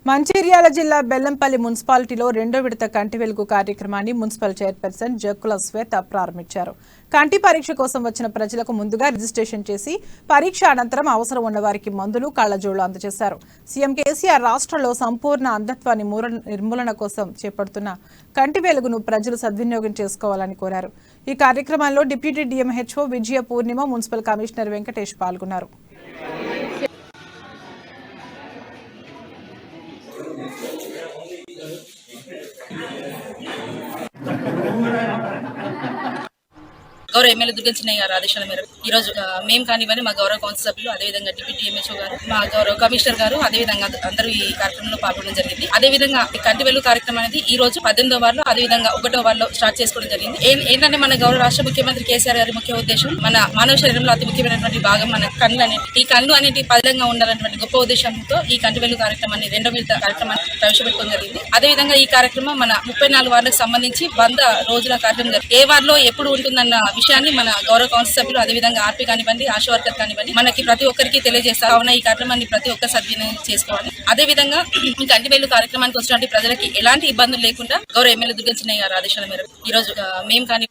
మంచిర్యాల జిల్లా బెల్లంపల్లి మున్సిపాలిటీలో రెండో విడత కంటి వెలుగు కార్యక్రమాన్ని మున్సిపల్ చైర్పర్సన్ జక్కుల శ్వేత ప్రారంభించారు. కంటి పరీక్ష కోసం వచ్చిన ప్రజలకు ముందుగా రిజిస్ట్రేషన్ చేసి పరీక్ష అనంతరం అవసరం ఉన్న వారికి మందులు, కళ్లజోళ్లు అందజేశారు. సీఎం కేసీఆర్ రాష్ట్రంలో సంపూర్ణ అంధత్వాన్ని నిర్మూలన కోసం చేపడుతున్న కంటి వెలుగును ప్రజలు సద్వినియోగం చేసుకోవాలని కోరారు. ఈ కార్యక్రమంలో డిప్యూటీ డిఎంహెచ్ఓ విజయ పూర్ణిమ, మున్సిపల్ కమిషనర్ వెంకటేష్ పాల్గొన్నారు. గౌరవ ఎమ్మెల్యే దుర్గం చిన్నయ్య గారి ఆదేశాల మేరకు ఈ రోజు మేము కానివ్వండి మా గౌరవ కౌన్సిల్ సభ్యులు, అదేవిధంగా డిప్యూటీ ఎంహెచ్ఓ గారు, మా గౌరవ కమిషనర్ గారు, అదేవిధంగా అందరూ ఈ కార్యక్రమంలో పాల్గొనడం జరిగింది. అదేవిధంగా కంటి వెలుగు కార్యక్రమం అనేది ఈ రోజు 18వ వార్డులో, అదేవిధంగా 1వ వార్డులో స్టార్ట్ చేసుకోవడం జరిగింది. ఏంటంటే మన గౌరవ రాష్ట్ర ముఖ్యమంత్రి కేసీఆర్ గారి ముఖ్య ఉద్దేశం మన మానవ శరీరంలో అతి ముఖ్యమైనటువంటి భాగం మన కళ్ళు అనేవి. ఈ కళ్ళు అనేవి పదిలంగా ఉండాలన్నటువంటి గొప్ప ఉద్దేశంతో ఈ కంటి వెలుగు కార్యక్రమాన్ని రెండో విడత కార్యక్రమాన్ని ప్రవేశపెట్టడం జరిగింది. అదేవిధంగా ఈ కార్యక్రమం మన 34 వార్డులకు సంబంధించి 100 రోజుల కార్యక్రమం జరిగింది. ఏ వార్డులో ఎప్పుడు ఉంటుందన్న విషయాన్ని మన గౌరవ కౌన్సిల్ సభ్యులు, అదేవిధంగా ఆర్పీ కానివ్వండి, ఆశా వర్కర్ కానివ్వండి, మనకి ప్రతి ఒక్కరికి తెలియజేస్తారు. కావున ఈ కార్యక్రమాన్ని ప్రతి ఒక్క సద్వినియోగం చేసుకోవాలి. అదేవిధంగా ఈ కంటి వెలుగు కార్యక్రమానికి వచ్చినటువంటి ప్రజలకి ఎలాంటి ఇబ్బందులు లేకుండా గౌరవ ఎమ్మెల్యే దుర్గం చిన్నయ్య గారి ఆదేశాల మేరకు ఈ రోజు మేము కానీ